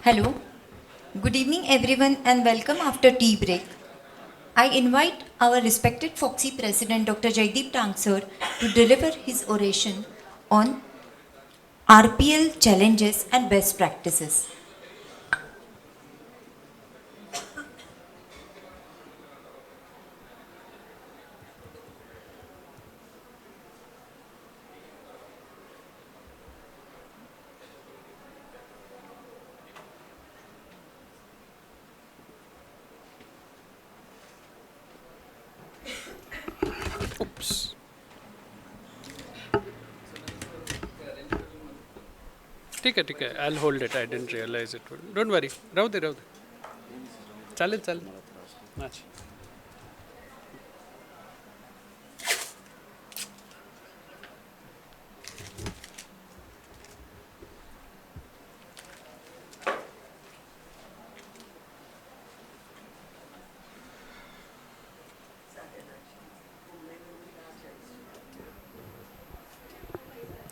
Hello, good evening everyone and welcome after tea break. I invite our respected FOGSI President Dr.Jaydeep to deliver his oration on RPL challenges and best practices. Oops. ठीक है I'll hold it. I didn't realize it would. Don't worry. राहू दे चालेल अच्छा.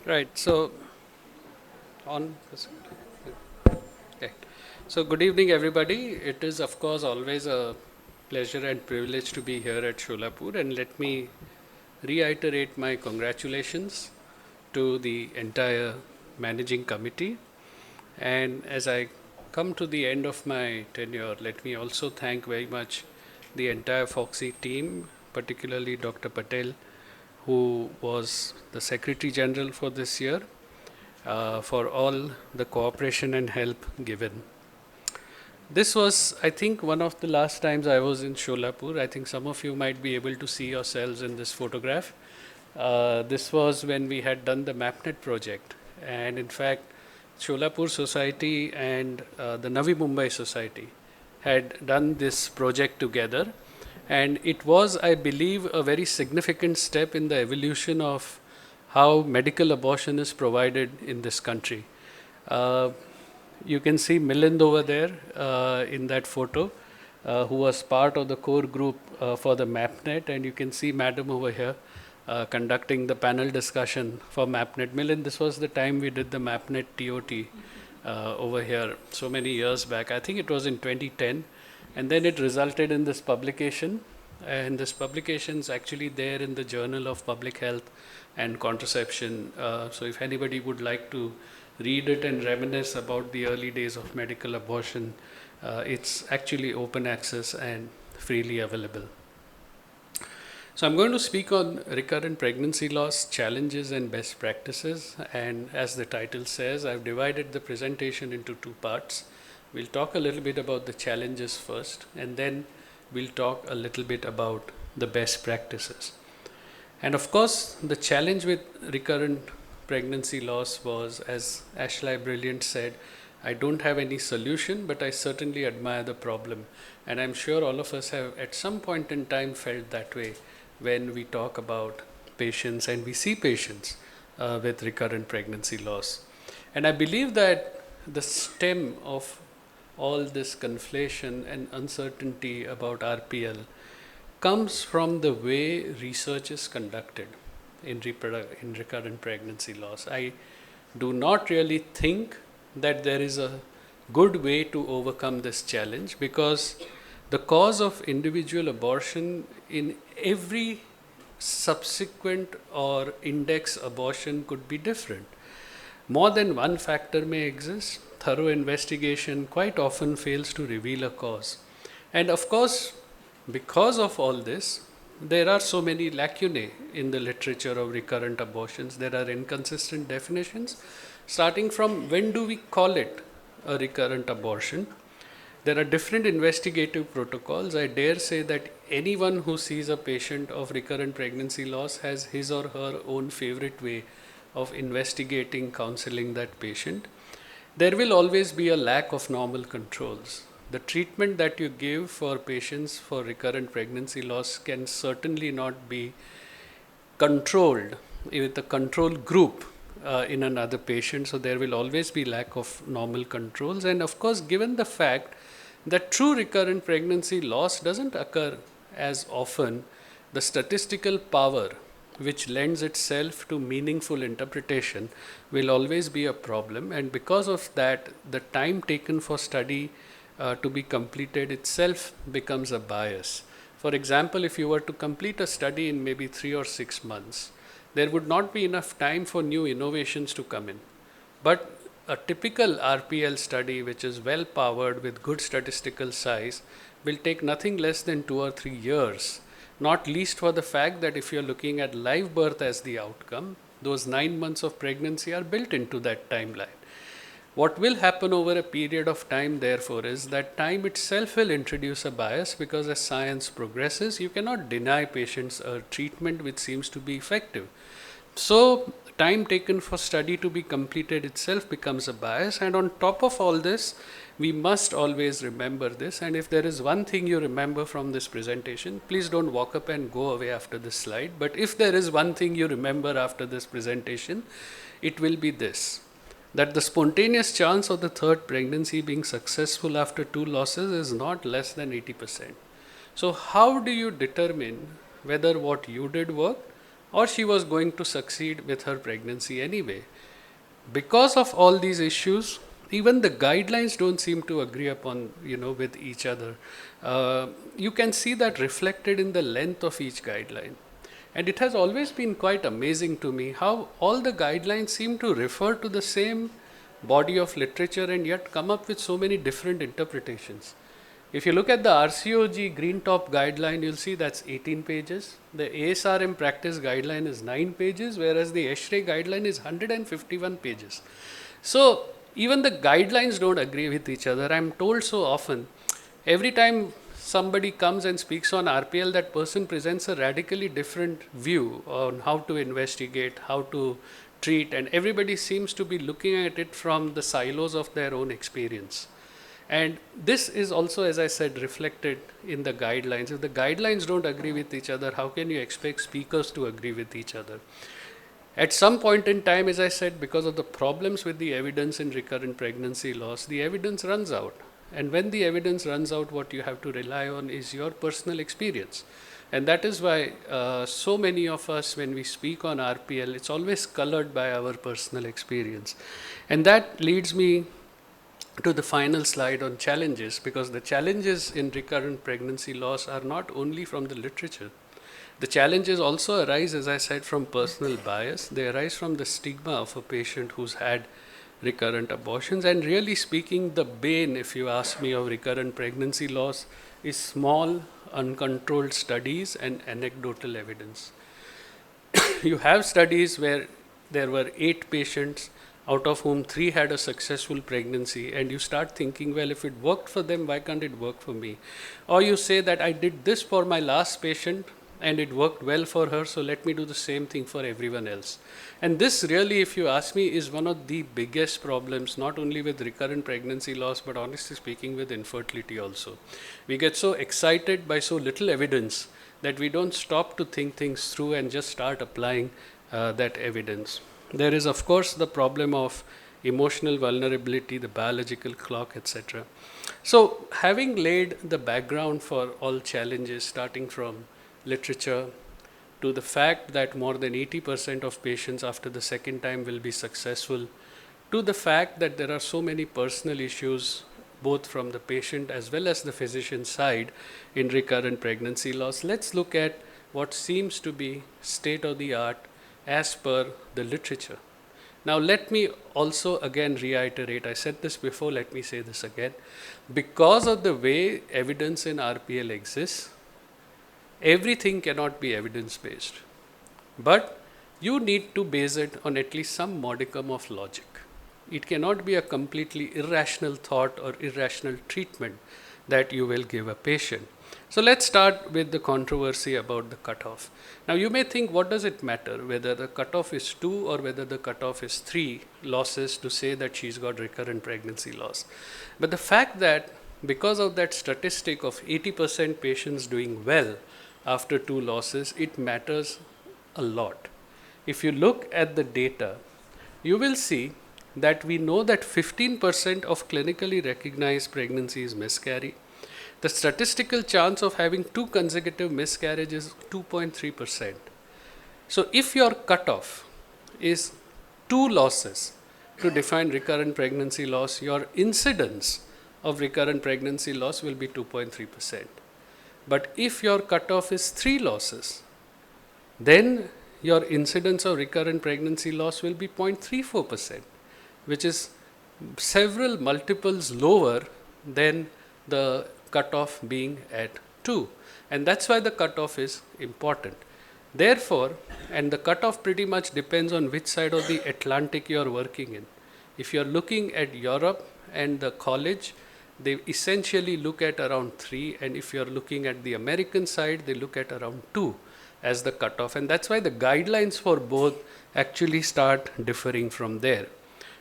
Right. So on. Okay. So good evening, everybody. It is, of course, always a pleasure and privilege to be here at Solapur, and let me reiterate my congratulations to the entire managing committee. And as I come to the end of my tenure, let me also thank very much the entire FOGSI team, particularly Dr. Patel, who was the Secretary General for this year, for all the cooperation and help given. This was, I think, one of the last times I was in Solapur. I think some of you might be able to see yourselves in this photograph. This was when we had done the MapNet project. And in fact, Solapur Society and the Navi Mumbai Society had done this project together. And it was, I believe, a very significant step in the evolution of how medical abortion is provided in this country. You can see Milind over there in that photo, who was part of the core group for the MapNet, and you can see Madam over here conducting the panel discussion for MapNet. Milind, this was the time we did the MapNet TOT over here so many years back. I think it was in 2010, and then it resulted in this publication, and this publication is actually there in the Journal of Public Health and Contraception. So if anybody would like to read it and reminisce about the early days of medical abortion, it's actually open access and freely available. So I'm going to speak on recurrent pregnancy loss, challenges and best practices. And as the title says, I've divided the presentation into two parts. We'll talk a little bit about the challenges first, and then we'll talk a little bit about the best practices. And of course, the challenge with recurrent pregnancy loss was, as Ashley Brilliant said, I don't have any solution, but I certainly admire the problem. And I'm sure all of us have at some point in time felt that way when we talk about patients and we see patients with recurrent pregnancy loss. And I believe that the stem of all this conflation and uncertainty about RPL comes from the way research is conducted in recurrent pregnancy loss. I do not really think that there is a good way to overcome this challenge, because the cause of individual abortion in every subsequent or index abortion could be different. More than one factor may exist. Thorough investigation quite often fails to reveal a cause. And of course, because of all this, there are so many lacunae in the literature of recurrent abortions. There are inconsistent definitions, starting from when do we call it a recurrent abortion. There are different investigative protocols. I dare say that anyone who sees a patient of recurrent pregnancy loss has his or her own favorite way of investigating, counseling that patient. There will always be a lack of normal controls. The treatment that you give for patients for recurrent pregnancy loss can certainly not be controlled with a control group in another patient. So there will always be lack of normal controls. And of course, given the fact that true recurrent pregnancy loss doesn't occur as often, the statistical power which lends itself to meaningful interpretation will always be a problem, and because of that the time taken for study to be completed itself becomes a bias. For example, if you were to complete a study in maybe 3 or 6 months, there would not be enough time for new innovations to come in. But a typical RPL study, which is well powered with good statistical size, will take nothing less than 2 or 3 years, not least for the fact that if you're looking at live birth as the outcome, those 9 months of pregnancy are built into that timeline. What will happen over a period of time, therefore, is that time itself will introduce a bias, because as science progresses, you cannot deny patients a treatment which seems to be effective. So, time taken for study to be completed itself becomes a bias, and on top of all this, we must always remember this. And if there is one thing you remember from this presentation, please don't walk up and go away after this slide. But if there is one thing you remember after this presentation, it will be this: that the spontaneous chance of the third pregnancy being successful after 2 losses is not less than 80%. So, how do you determine whether what you did worked or she was going to succeed with her pregnancy anyway? Because of all these issues, even the guidelines don't seem to agree upon, with each other. You can see that reflected in the length of each guideline. And it has always been quite amazing to me how all the guidelines seem to refer to the same body of literature and yet come up with so many different interpretations. If you look at the RCOG Green Top guideline, you'll see that's 18 pages. The ASRM practice guideline is 9 pages, whereas the ESHRE guideline is 151 pages. So even the guidelines don't agree with each other. I'm told so often, every time somebody comes and speaks on RPL, that person presents a radically different view on how to investigate, how to treat, and everybody seems to be looking at it from the silos of their own experience. And this is also, as I said, reflected in the guidelines. If the guidelines don't agree with each other, how can you expect speakers to agree with each other? At some point in time, as I said, because of the problems with the evidence in recurrent pregnancy loss, the evidence runs out. And when the evidence runs out, what you have to rely on is your personal experience. And that is why so many of us, when we speak on RPL, it's always colored by our personal experience. And that leads me to the final slide on challenges, because the challenges in recurrent pregnancy loss are not only from the literature. The challenges also arise, as I said, from personal bias. They arise from the stigma of a patient who's had recurrent abortions. And really speaking, the bane, if you ask me, of recurrent pregnancy loss is small, uncontrolled studies and anecdotal evidence. You have studies where there were 8 patients, out of whom 3 had a successful pregnancy, and you start thinking, well, if it worked for them, why can't it work for me? Or you say that I did this for my last patient and it worked well for her, so let me do the same thing for everyone else. And this really, if you ask me, is one of the biggest problems, not only with recurrent pregnancy loss, but honestly speaking with infertility also. We get so excited by so little evidence that we don't stop to think things through and just start applying that evidence. There is, of course, the problem of emotional vulnerability, the biological clock, etc. So, having laid the background for all challenges, starting from literature to the fact that more than 80% of patients after the second time will be successful, to the fact that there are so many personal issues, both from the patient as well as the physician side, in recurrent pregnancy loss, let's look at what seems to be state of the art as per the literature. Now, let me also again reiterate, I said this before, let me say this again. Because of the way evidence in RPL exists, everything cannot be evidence-based. But you need to base it on at least some modicum of logic. It cannot be a completely irrational thought or irrational treatment that you will give a patient. So let's start with the controversy about the cutoff. Now you may think, what does it matter whether the cutoff is 2 or whether the cutoff is 3 losses to say that she's got recurrent pregnancy loss? But the fact that because of that statistic of 80% patients doing well after 2 losses, it matters a lot. If you look at the data, you will see that we know that 15% of clinically recognized pregnancies miscarry. The statistical chance of having 2 consecutive miscarriages is 2.3%. So if your cutoff is 2 losses to define recurrent pregnancy loss, your incidence of recurrent pregnancy loss will be 2.3%. But if your cutoff is 3 losses, then your incidence of recurrent pregnancy loss will be 0.34%, which is several multiples lower than the cutoff being at 2. And that's why the cutoff is important. Therefore, and the cutoff pretty much depends on which side of the Atlantic you are working in. If you are looking at Europe and the college, they essentially look at around 3, and if you are looking at the American side, they look at around 2 as the cutoff, and that's why the guidelines for both actually start differing from there.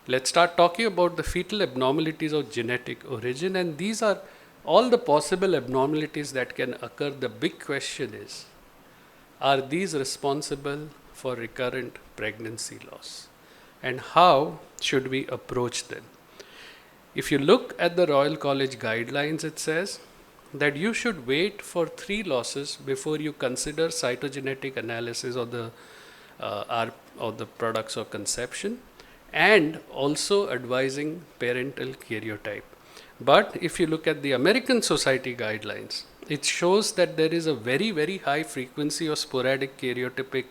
Let's start talking about the fetal abnormalities of genetic origin, and these are all the possible abnormalities that can occur. The big question is, are these responsible for recurrent pregnancy loss? And how should we approach them? If you look at the Royal College guidelines, it says that you should wait for 3 losses before you consider cytogenetic analysis of the products of conception, and also advising parental karyotype. But if you look at the American Society guidelines, it shows that there is a very, very high frequency of sporadic karyotypic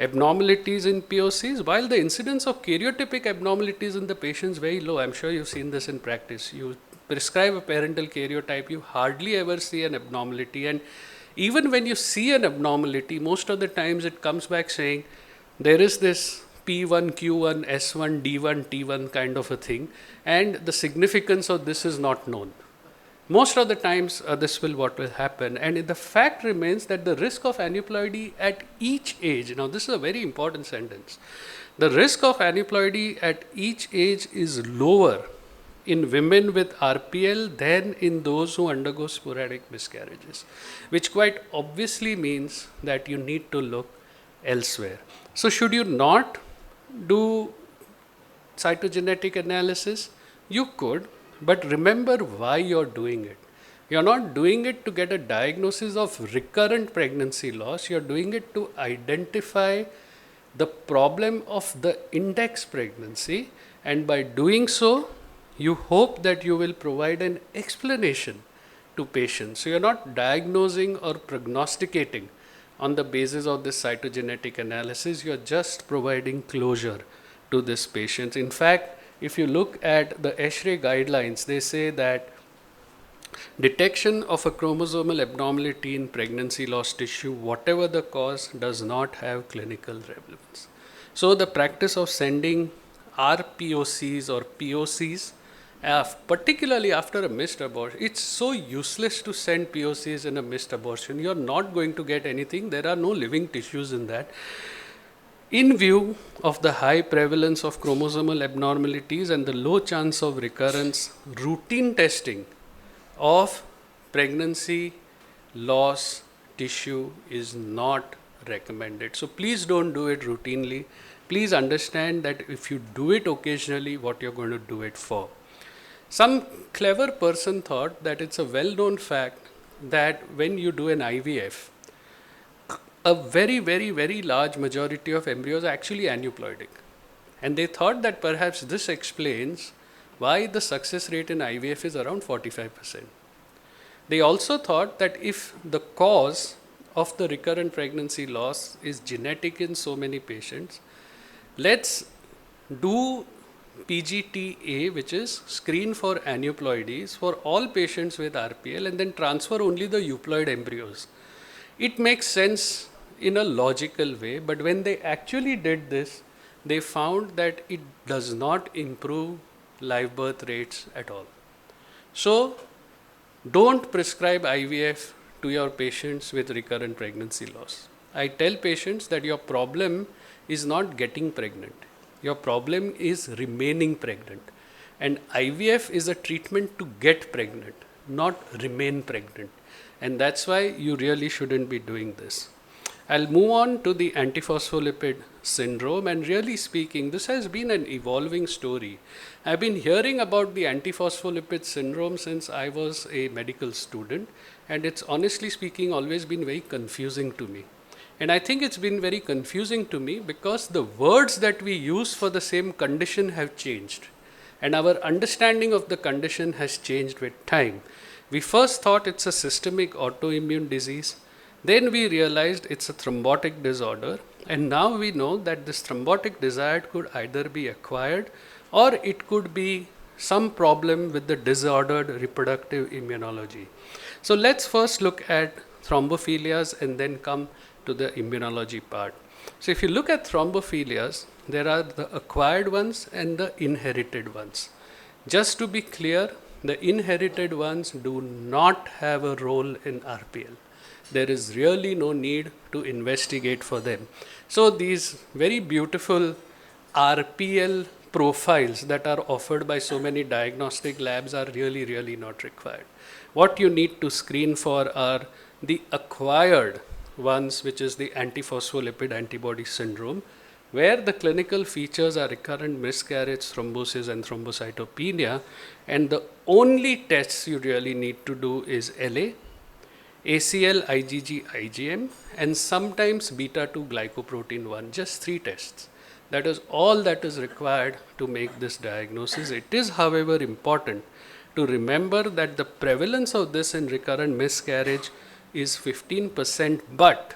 abnormalities in POCs, while the incidence of karyotypic abnormalities in the patients very low. I'm sure you've seen this in practice. You prescribe a parental karyotype, you hardly ever see an abnormality, and even when you see an abnormality, most of the times it comes back saying there is this P1, Q1, S1, D1, T1 kind of a thing, and the significance of this is not known. Most of the times this will what will happen, and the fact remains that the risk of aneuploidy at each age, now this is a very important sentence, the risk of aneuploidy at each age is lower in women with RPL than in those who undergo sporadic miscarriages, which quite obviously means that you need to look elsewhere. So should you not do cytogenetic analysis? You could, but remember why you're doing it. You're not doing it to get a diagnosis of recurrent pregnancy loss. You're doing it to identify the problem of the index pregnancy, and by doing so, you hope that you will provide an explanation to patients. So you're not diagnosing or prognosticating on the basis of this cytogenetic analysis. You're just providing closure to this patient. In fact, if you look at the ESHRE guidelines, they say that detection of a chromosomal abnormality in pregnancy loss tissue, whatever the cause, does not have clinical relevance. So the practice of sending RPOCs or POCs, particularly after a missed abortion, it's so useless to send POCs in a missed abortion. You're not going to get anything. There are no living tissues in that. In view of the high prevalence of chromosomal abnormalities and the low chance of recurrence, routine testing of pregnancy loss tissue is not recommended. So please don't do it routinely. Please understand that if you do it occasionally, what you're going to do it for. Some clever person thought that it's a well-known fact that when you do an IVF, a very, very, very large majority of embryos are actually aneuploidic. And they thought that perhaps this explains why the success rate in IVF is around 45%. They also thought that if the cause of the recurrent pregnancy loss is genetic in so many patients, let's do PGTA, which is screen for aneuploidies for all patients with RPL, and then transfer only the euploid embryos. It makes sense in a logical way, but when they actually did this, they found that it does not improve live birth rates at all. So don't prescribe IVF to your patients with recurrent pregnancy loss. I tell patients that your problem is not getting pregnant. Your problem is remaining pregnant. And IVF is a treatment to get pregnant, not remain pregnant. And that's why you really shouldn't be doing this. I'll move on to the antiphospholipid syndrome, and really speaking, this has been an evolving story. I've been hearing about the antiphospholipid syndrome since I was a medical student, and it's honestly speaking always been very confusing to me. And I think it's been very confusing to me because the words that we use for the same condition have changed. And our understanding of the condition has changed with time. We first thought it's a systemic autoimmune disease. Then we realized it's a thrombotic disorder. And now we know that this thrombotic disorder could either be acquired or it could be some problem with the disordered reproductive immunology. So let's first look at thrombophilias and then come to the immunology part. So if you look at thrombophilias, there are the acquired ones and the inherited ones. Just to be clear, the inherited ones do not have a role in RPL. There is really no need to investigate for them. So these very beautiful RPL profiles that are offered by so many diagnostic labs are really not required. What you need to screen for are the acquired ones, which is the antiphospholipid antibody syndrome, where the clinical features are recurrent miscarriage, thrombosis, and thrombocytopenia, and the only tests you really need to do is LA, ACL, IgG, IgM, and sometimes beta 2 glycoprotein 1, just 3 tests. That is all that is required to make this diagnosis. It is, however, important to remember that the prevalence of this in recurrent miscarriage is 15%, but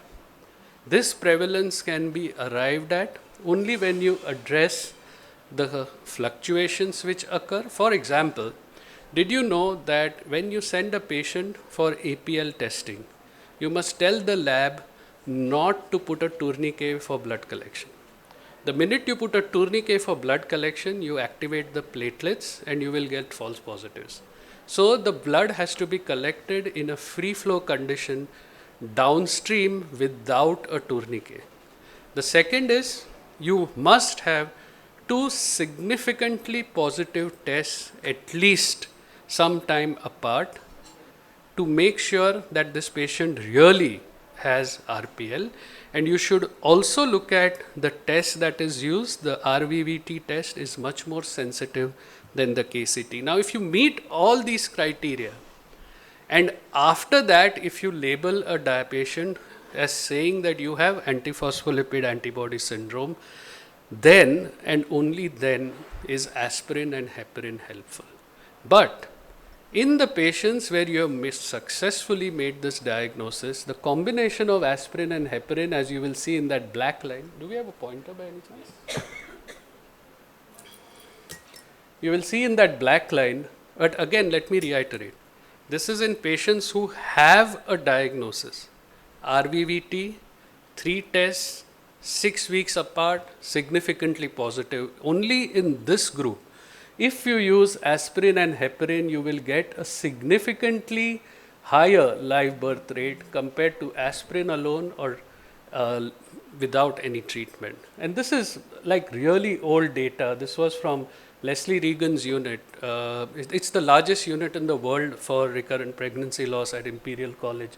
this prevalence can be arrived at only when you address the fluctuations which occur. For example, did you know that when you send a patient for APL testing, you must tell the lab not to put a tourniquet for blood collection? The minute you put a tourniquet for blood collection, you activate the platelets and you will get false positives. So the blood has to be collected in a free flow condition downstream without a tourniquet. The second is you must have 2 significantly positive tests at least some time apart to make sure that this patient really has RPL. And you should also look at the test that is used. The RVVT test is much more sensitive than the KCT. Now, if you meet all these criteria, and after that, if you label a patient as saying that you have antiphospholipid antibody syndrome, then and only then is aspirin and heparin helpful. But in the patients where you have successfully made this diagnosis, the combination of aspirin and heparin, as you will see in that black line, do we have a pointer by any chance? You will see in that black line, but again, let me reiterate. This is in patients who have a diagnosis. RVVT, 3 tests, 6 weeks apart, significantly positive. Only in this group, if you use aspirin and heparin, you will get a significantly higher live birth rate compared to aspirin alone or without any treatment. And this is like really old data. This was from Leslie Regan's unit. It's the largest unit in the world for recurrent pregnancy loss at Imperial College.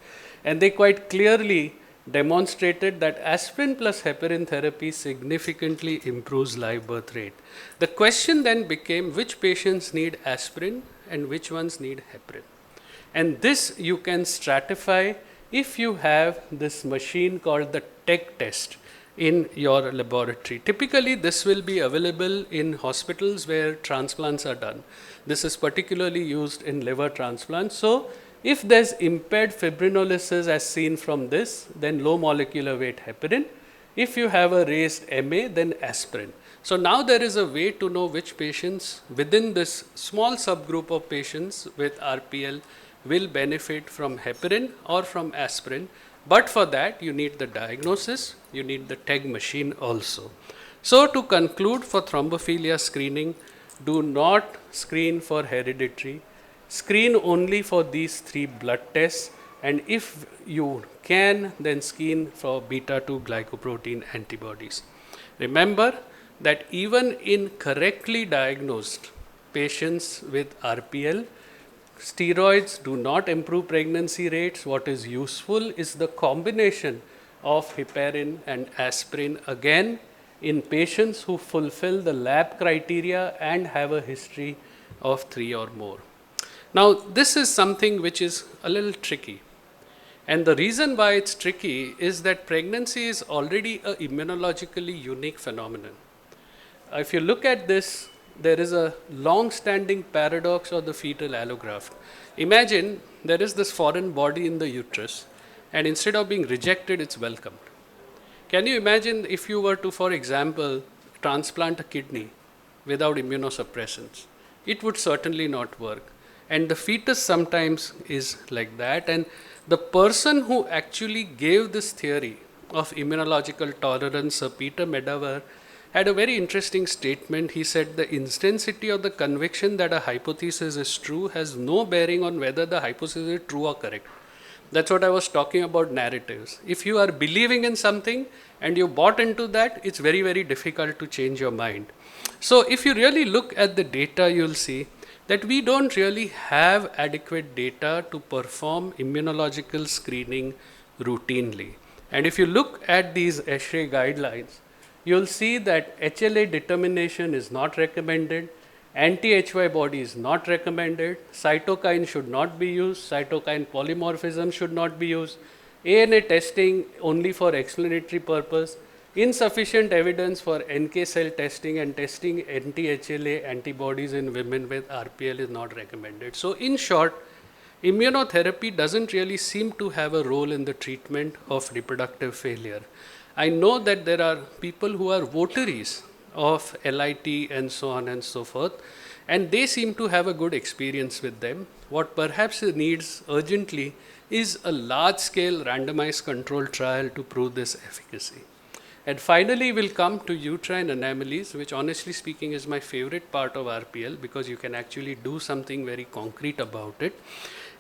And they quite clearly demonstrated that aspirin plus heparin therapy significantly improves live birth rate. The question then became which patients need aspirin and which ones need heparin. And this you can stratify if you have this machine called the TEG test in your laboratory. Typically, this will be available in hospitals where transplants are done. This is particularly used in liver transplants. So, if there's impaired fibrinolysis as seen from this, then low molecular weight heparin. If you have a raised MA, then aspirin. So now there is a way to know which patients within this small subgroup of patients with RPL will benefit from heparin or from aspirin. But for that, you need the diagnosis, you need the TEG machine also. So to conclude, for thrombophilia screening, do not screen for hereditary. Screen only for these 3 blood tests, and if you can, then screen for beta 2 glycoprotein antibodies. Remember that even in correctly diagnosed patients with RPL, steroids do not improve pregnancy rates. What is useful is the combination of heparin and aspirin, again in patients who fulfill the lab criteria and have a history of 3 or more. Now, this is something which is a little tricky. And the reason why it's tricky is that pregnancy is already a immunologically unique phenomenon. If you look at this, there is a long-standing paradox of the fetal allograft. Imagine there is this foreign body in the uterus, and instead of being rejected, it's welcomed. Can you imagine if you were to, for example, transplant a kidney without immunosuppressants? It would certainly not work. And the fetus sometimes is like that. And the person who actually gave this theory of immunological tolerance, Sir Peter Medawar, had a very interesting statement. He said the intensity of the conviction that a hypothesis is true has no bearing on whether the hypothesis is true or correct. That's what I was talking about narratives. If you are believing in something and you bought into that, it's very, very difficult to change your mind. So if you really look at the data, you'll see that we don't really have adequate data to perform immunological screening routinely. And if you look at these ESHRE guidelines, you'll see that HLA determination is not recommended, anti-HY body is not recommended, cytokine should not be used, cytokine polymorphism should not be used, ANA testing only for explanatory purpose, insufficient evidence for NK cell testing and testing anti-HLA antibodies in women with RPL is not recommended. So in short, immunotherapy doesn't really seem to have a role in the treatment of reproductive failure. I know that there are people who are votaries of LIT and so on and so forth, and they seem to have a good experience with them. What perhaps needs urgently is a large-scale randomized controlled trial to prove this efficacy. And finally, we'll come to uterine anomalies, which honestly speaking is my favorite part of RPL because you can actually do something very concrete about it.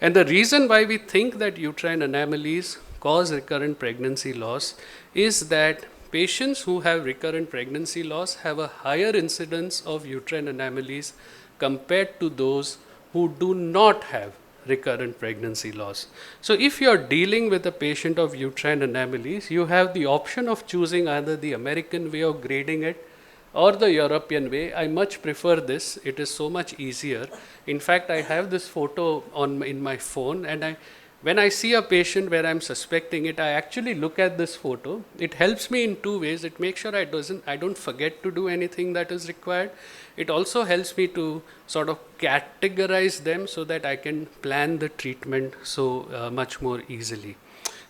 And the reason why we think that uterine anomalies cause recurrent pregnancy loss is that patients who have recurrent pregnancy loss have a higher incidence of uterine anomalies compared to those who do not have recurrent pregnancy loss. So if you are dealing with a patient of uterine anomalies, you have the option of choosing either the American way of grading it or the European way. I much prefer this. It is so much easier. In fact, I have this photo in my phone, and when I see a patient where I'm suspecting it, I actually look at this photo. It helps me in two ways. It makes sure I don't forget to do anything that is required. It also helps me to sort of categorize them so that I can plan the treatment so much more easily.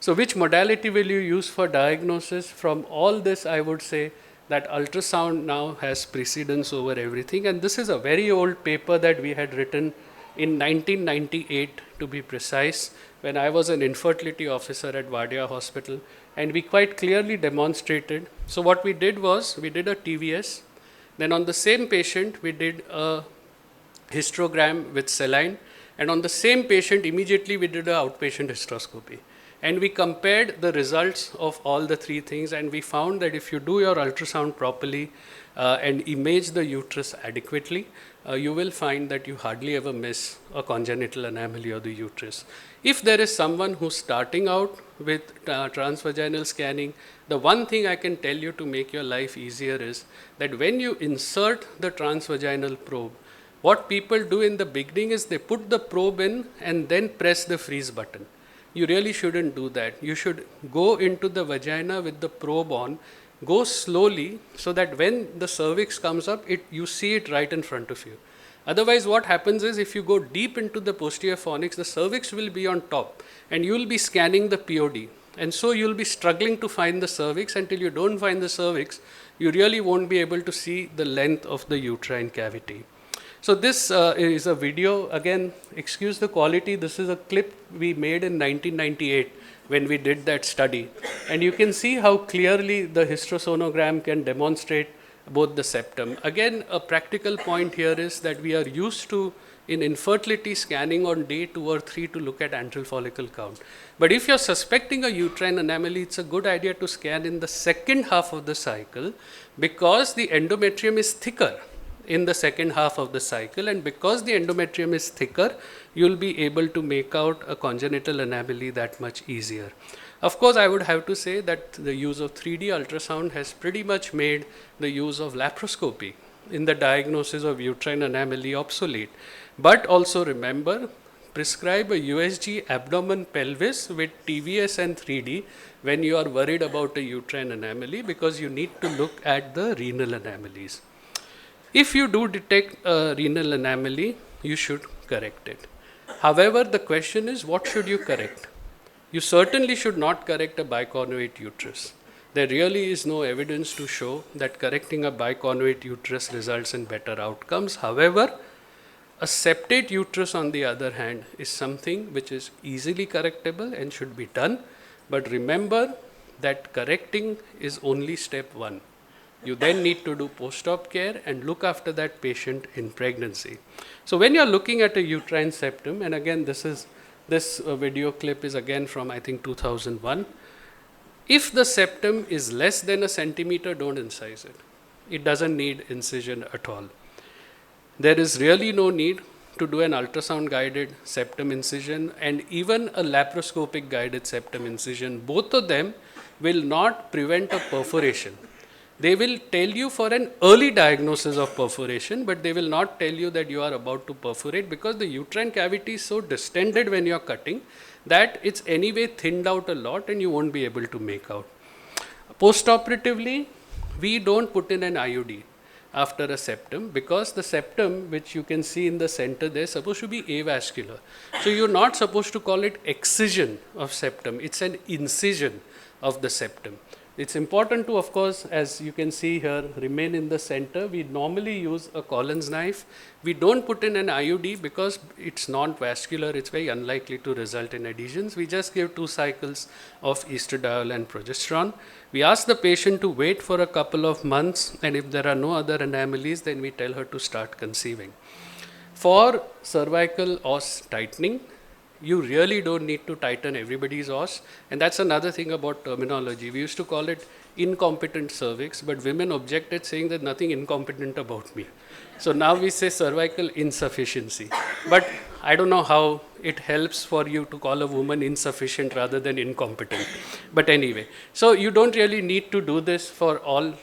So which modality will you use for diagnosis? From all this, I would say that ultrasound now has precedence over everything. And this is a very old paper that we had written in 1998 to be precise, when I was an infertility officer at Wadia Hospital, and we quite clearly demonstrated. So what we did was, we did a TVS, then on the same patient we did a histogram with saline, and on the same patient immediately we did an outpatient hysteroscopy. And we compared the results of all the three things, and we found that if you do your ultrasound properly and image the uterus adequately, you will find that you hardly ever miss a congenital anomaly of the uterus. If there is someone who's starting out with transvaginal scanning, the one thing I can tell you to make your life easier is that when you insert the transvaginal probe, what people do in the beginning is they put the probe in and then press the freeze button. You really shouldn't do that. You should go into the vagina with the probe on, go slowly so that when the cervix comes up, you see it right in front of you. Otherwise, what happens is if you go deep into the posterior fornix, the cervix will be on top and you will be scanning the POD. And so you will be struggling to find the cervix. Until you don't find the cervix, you really won't be able to see the length of the uterine cavity. So this is a video. Again, excuse the quality. This is a clip we made in 1998 when we did that study. And you can see how clearly the hysterosonogram can demonstrate both the septum. Again, a practical point here is that we are used to, in infertility, scanning on day 2 or 3 to look at antral follicle count. But if you're suspecting a uterine anomaly, it's a good idea to scan in the second half of the cycle because the endometrium is thicker in the second half of the cycle, and because the endometrium is thicker, you'll be able to make out a congenital anomaly that much easier. Of course, I would have to say that the use of 3D ultrasound has pretty much made the use of laparoscopy in the diagnosis of uterine anomaly obsolete. But also remember, prescribe a USG abdomen pelvis with TVS and 3D when you are worried about a uterine anomaly, because you need to look at the renal anomalies. If you do detect a renal anomaly, you should correct it. However, the question is, what should you correct? You certainly should not correct a biconjugate uterus. There really is no evidence to show that correcting a biconjugate uterus results in better outcomes. However, a septate uterus, on the other hand, is something which is easily correctable and should be done. But remember that correcting is only step one. You then need to do post-op care and look after that patient in pregnancy. So when you're looking at a uterine septum, and again this video clip is again from, I think, 2001. If the septum is less than a centimeter, don't incise it. It doesn't need incision at all. There is really no need to do an ultrasound guided septum incision, and even a laparoscopic guided septum incision. Both of them will not prevent a perforation. They will tell you for an early diagnosis of perforation, but they will not tell you that you are about to perforate, because the uterine cavity is so distended when you are cutting that it's anyway thinned out a lot and you won't be able to make out. Post-operatively, we don't put in an IUD after a septum, because the septum, which you can see in the center there, is supposed to be avascular. So you're not supposed to call it excision of septum, it's an incision of the septum. It's important to, of course, as you can see here, remain in the center. We normally use a Collins knife. We don't put in an IUD because it's non-vascular. It's very unlikely to result in adhesions. We just give 2 cycles of estradiol and progesterone. We ask the patient to wait for a couple of months, and if there are no other anomalies, then we tell her to start conceiving. For cervical os tightening, you really don't need to tighten everybody's os, and that's another thing about terminology. We used to call it incompetent cervix, but women objected, saying that nothing incompetent about me. So now we say cervical insufficiency. But I don't know how it helps for you to call a woman insufficient rather than incompetent. But anyway, so you don't really need to do this for all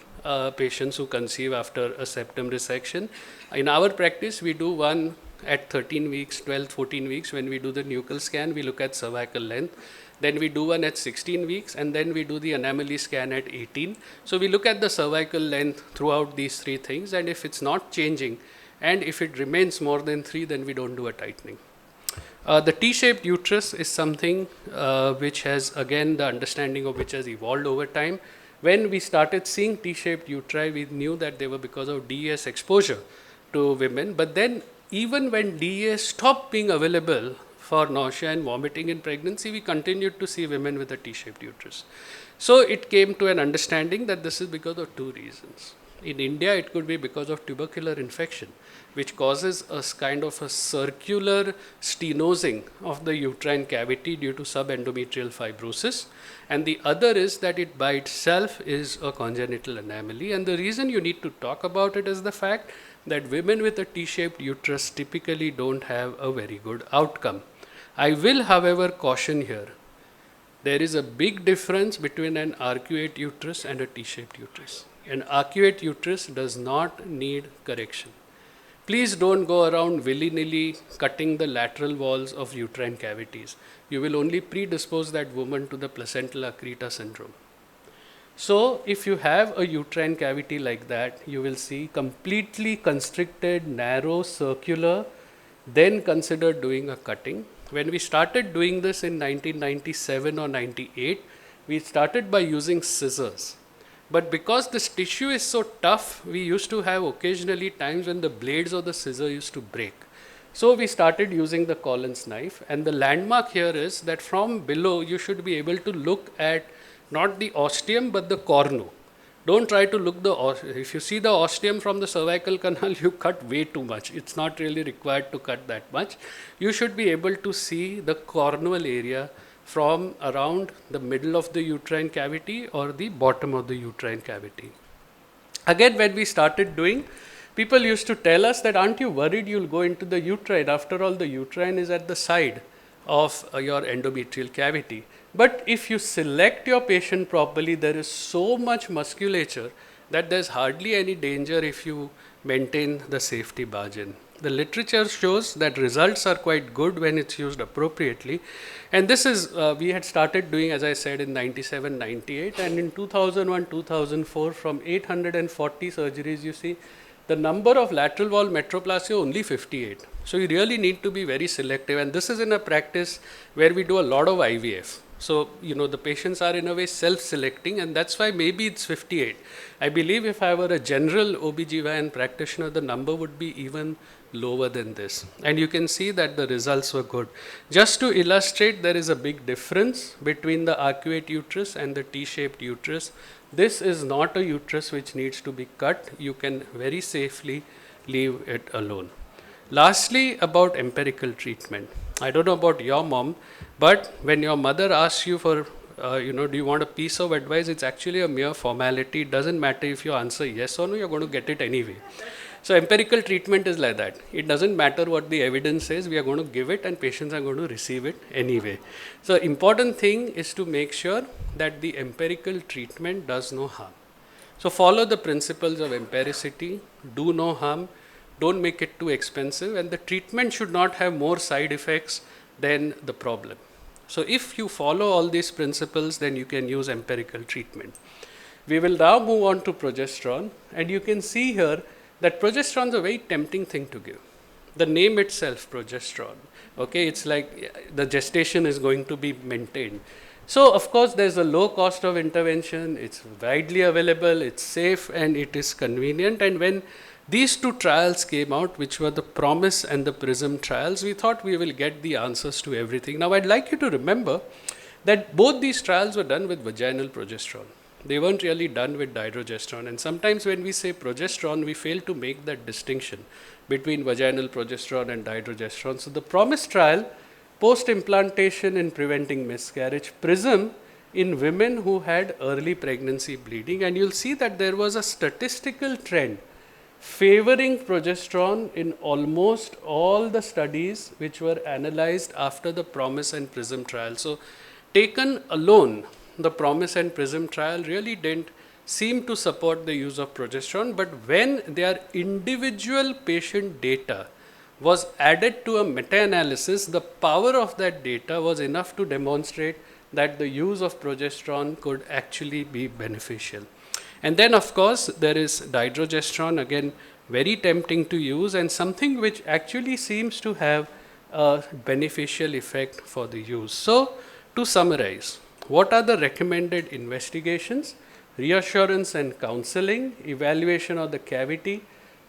patients who conceive after a septum resection. In our practice, we do one at 13 weeks, 12, 14 weeks. When we do the nuchal scan, we look at cervical length. Then we do one at 16 weeks, and then we do the anomaly scan at 18. So we look at the cervical length throughout these 3 things, and if it's not changing, and if it remains more than 3, then we don't do a tightening. The T-shaped uterus is something which has, again, the understanding of which has evolved over time. When we started seeing T-shaped uteri, we knew that they were because of DES exposure to women, but then even when DES stopped being available for nausea and vomiting in pregnancy, we continued to see women with a T-shaped uterus. So it came to an understanding that this is because of 2 reasons. In India, it could be because of tubercular infection, which causes a kind of a circular stenosing of the uterine cavity due to subendometrial fibrosis. And the other is that it by itself is a congenital anomaly. And the reason you need to talk about it is the fact that women with a T-shaped uterus typically don't have a very good outcome. I will, however, caution here. There is a big difference between an arcuate uterus and a T-shaped uterus. An arcuate uterus does not need correction. Please don't go around willy-nilly cutting the lateral walls of uterine cavities. You will only predispose that woman to the placental accreta syndrome. So if you have a uterine cavity like that, you will see completely constricted, narrow, circular, then consider doing a cutting. When we started doing this in 1997 or 98, we started by using scissors. But because this tissue is so tough, we used to have occasionally times when the blades of the scissor used to break. So we started using the Collins knife, and the landmark here is that from below you should be able to look at not the ostium but the cornu. Don't try to look if you see the ostium from the cervical canal, you cut way too much. It's not really required to cut that much. You should be able to see the cornual area from around the middle of the uterine cavity or the bottom of the uterine cavity. Again, when we started doing, people used to tell us that, aren't you worried you'll go into the uterine? After all, the uterine is at the side of your endometrial cavity. But if you select your patient properly, there is so much musculature that there's hardly any danger if you maintain the safety margin. The literature shows that results are quite good when it's used appropriately. And this is, we had started doing, as I said, in 97, 98. And in 2001, 2004, from 840 surgeries, you see, the number of lateral wall metroplasty only 58. So you really need to be very selective. And this is in a practice where we do a lot of IVF. So, the patients are in a way self-selecting, and that's why maybe it's 58. I believe if I were a general OBGYN practitioner, the number would be even lower than this. And you can see that the results were good. Just to illustrate, there is a big difference between the arcuate uterus and the T-shaped uterus. This is not a uterus which needs to be cut. You can very safely leave it alone. Lastly, about empirical treatment. I don't know about your mom, but when your mother asks you for, do you want a piece of advice, it's actually a mere formality. It doesn't matter if you answer yes or no, you're going to get it anyway. So empirical treatment is like that. It doesn't matter what the evidence says, we are going to give it and patients are going to receive it anyway. So important thing is to make sure that the empirical treatment does no harm. So follow the principles of empiricity, do no harm, don't make it too expensive, and the treatment should not have more side effects than the problem. So if you follow all these principles, then you can use empirical treatment. We will now move on to progesterone, and you can see here that progesterone is a very tempting thing to give. The name itself, progesterone, okay, it's like the gestation is going to be maintained. So of course there's a low cost of intervention, it's widely available, it's safe, and it is convenient. And when these two trials came out, which were the PROMISE and the PRISM trials, we thought we will get the answers to everything. Now I'd like you to remember that both these trials were done with vaginal progesterone. They weren't really done with dydrogesterone. And sometimes when we say progesterone, we fail to make that distinction between vaginal progesterone and dydrogesterone. So the PROMISE trial, post-implantation in preventing miscarriage, PRISM in women who had early pregnancy bleeding, and you'll see that there was a statistical trend favoring progesterone in almost all the studies which were analyzed after the PROMISE and PRISM trial. So taken alone, the PROMISE and PRISM trial really didn't seem to support the use of progesterone, but when their individual patient data was added to a meta-analysis, the power of that data was enough to demonstrate that the use of progesterone could actually be beneficial. And then of course there is dydrogesterone, again very tempting to use and something which actually seems to have a beneficial effect for the use. So to summarize, what are the recommended investigations? Reassurance and counseling, evaluation of the cavity,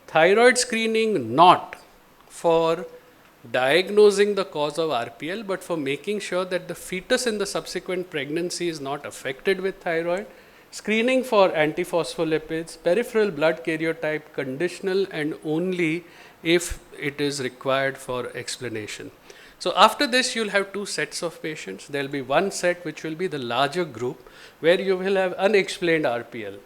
thyroid screening not for diagnosing the cause of RPL, but for making sure that the fetus in the subsequent pregnancy is not affected with thyroid, screening for antiphospholipids, peripheral blood karyotype conditional and only if it is required for explanation. So after this you will have two sets of patients. There will be one set which will be the larger group where you will have unexplained RPL,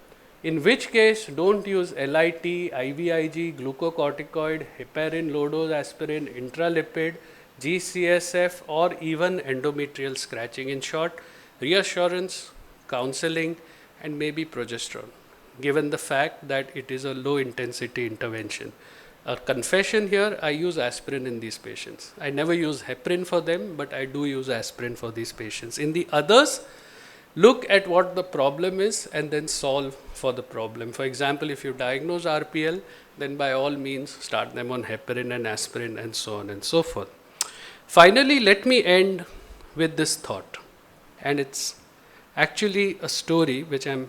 in which case don't use LIT, IVIG, glucocorticoid, heparin, low dose aspirin, intralipid, GCSF or even endometrial scratching. In short, reassurance, counseling and maybe progesterone, given the fact that it is a low intensity intervention. A confession here, I use aspirin in these patients. I never use heparin for them, but I do use aspirin for these patients. In the others, look at what the problem is and then solve for the problem. For example, if you diagnose RPL, then by all means start them on heparin and aspirin and so on and so forth. Finally, let me end with this thought, and it's actually a story which I'm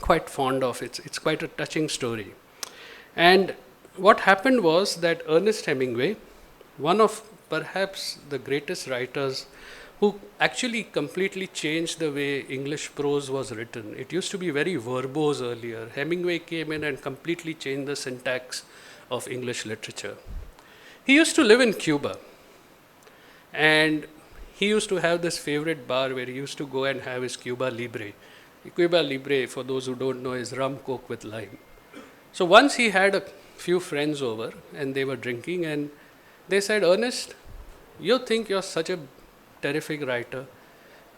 quite fond of. It's quite a touching story. And what happened was that Ernest Hemingway, one of perhaps the greatest writers who actually completely changed the way English prose was written. It used to be very verbose earlier. Hemingway came in and completely changed the syntax of English literature. He used to live in Cuba, and he used to have this favorite bar where he used to go and have his Cuba Libre. Cuba Libre, for those who don't know, is rum coke with lime. So once he had a few friends over and they were drinking and they said, Ernest, you think you're such a terrific writer.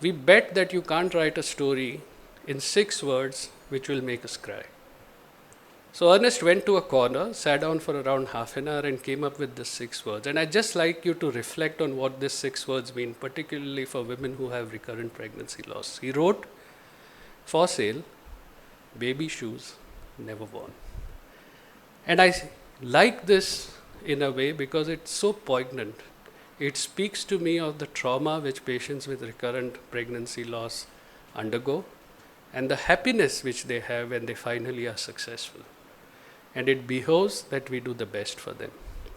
We bet that you can't write a story in 6 words which will make us cry. So Ernest went to a corner, sat down for around half an hour, and came up with the 6 words. And I'd just like you to reflect on what these 6 words mean, particularly for women who have recurrent pregnancy loss. He wrote, for sale, baby shoes, never worn. And I like this in a way because it's so poignant. It speaks to me of the trauma which patients with recurrent pregnancy loss undergo and the happiness which they have when they finally are successful. And it behoves that we do the best for them.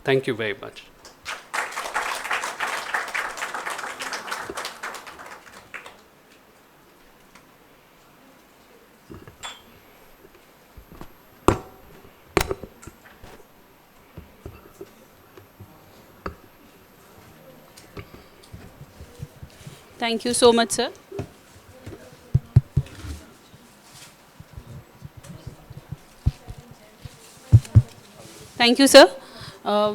Thank you very much. Thank you so much, sir. Thank you, sir.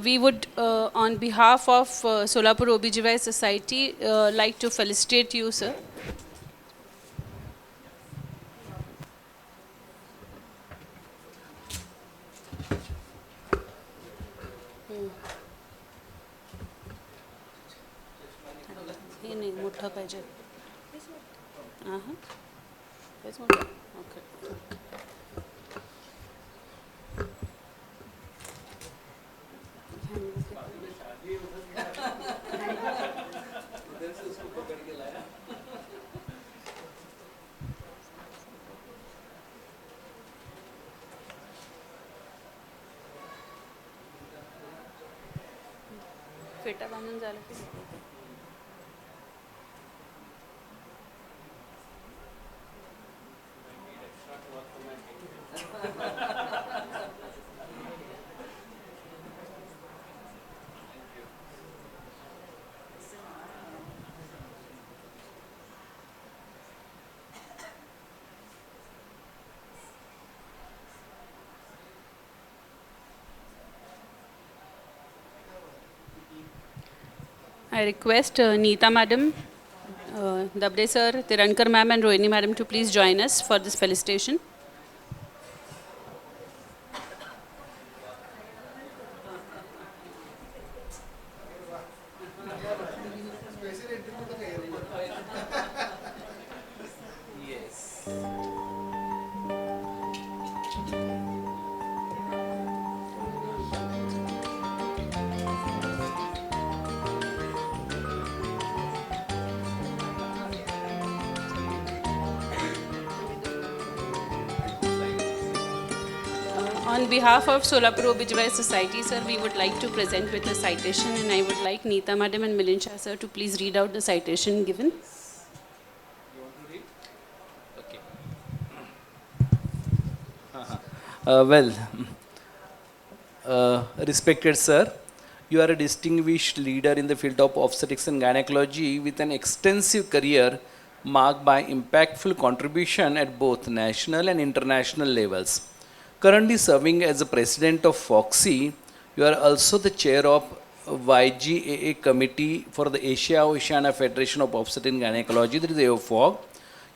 We would, on behalf of Solapur OBGY Society, like to felicitate you, sir. हे नाही मोठा पाहिजे हेच मोठं okay फेटा बांधून झालं की I request Neeta madam, Dabde sir, Tirankar ma'am and Rohini madam to please join us for this felicitation. On behalf of Solapur OBGY Society, sir, we would like to present with a citation, and I would like Neeta madam and Milind Shah sir to please read out the citation given. You want to read? Okay. Respected sir, you are a distinguished leader in the field of obstetrics and gynecology with an extensive career marked by impactful contribution at both national and international levels. Currently serving as the president of FOGSI, you are also the chair of YGAA Committee for the Asia-Oceania Federation of Obstetrics and Gynecology, that is AOFOG.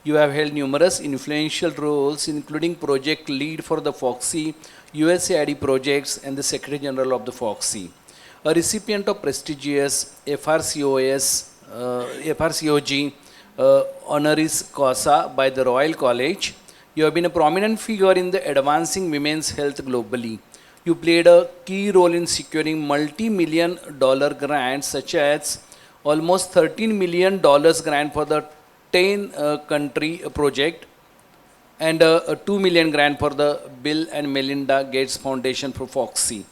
You have held numerous influential roles, including project lead for the FOGSI, USAID projects, and the Secretary General of the FOGSI. A recipient of prestigious FRCOG honoris causa by the Royal College. You have been a prominent figure in the advancing women's health globally. You played a key role in securing multi-million-dollar grants such as almost $13 million grant for the 10-country project and a 2 million grant for the Bill and Melinda Gates Foundation for FOGSI.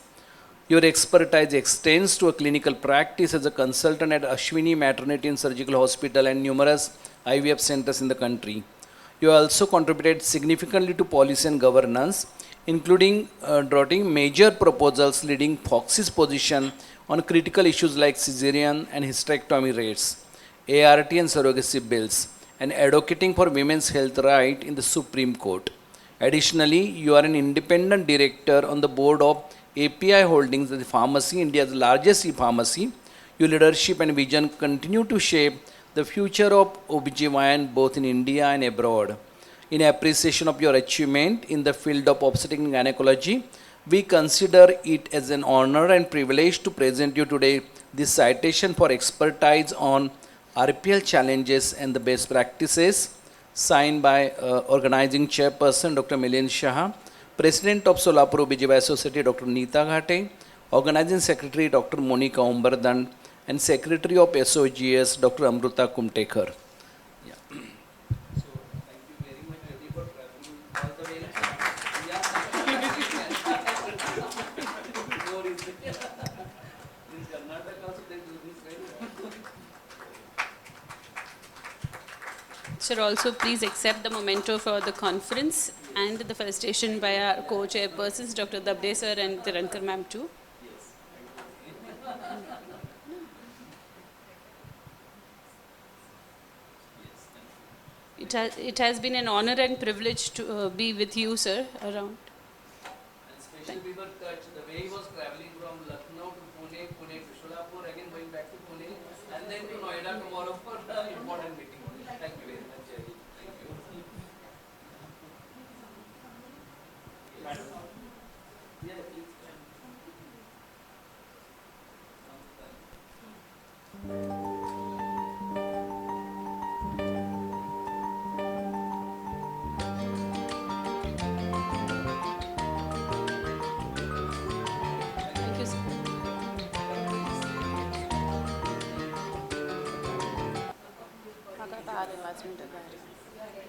Your expertise extends to a clinical practice as a consultant at Ashwini Maternity and Surgical Hospital and numerous IVF centers in the country. You also contributed significantly to policy and governance, including drafting major proposals leading FOGSI's position on critical issues like cesarean and hysterectomy rates, ART and surrogacy bills, and advocating for women's health right in the Supreme Court. Additionally, you are an independent director on the board of API Holdings, the pharmacy, India's largest e-pharmacy. Your leadership and vision continue to shape the future of OBGYN both in India and abroad. In appreciation of your achievement in the field of obstetrics and gynecology, we consider it as an honor and privilege to present you today this citation for expertise on RPL challenges and the best practices, signed by organizing chairperson Dr. Milind Shah, President of Solapur OBGYN Society Dr. Neeta Ghate, organizing secretary Dr. Monica Umbardan, and secretary of SOGS Dr. Amruta Kumtekar. Sir, also please accept the memento for the conference and the felicitation by our co-chairpersons, Dr. Dabde sir and Tirankar ma'am too. It has been an honor and privilege to be with you, sir, around. Especially we were touched the way he was traveling from Lucknow to Pune, Pune to Solapur, again going back to Pune, and then to Noida tomorrow for the important meeting. Thank you very much, Jaydeep. Thank you. Madam. Yeah, please. Thank you, sir. काका आता आ रहे 5 minute में आ रहे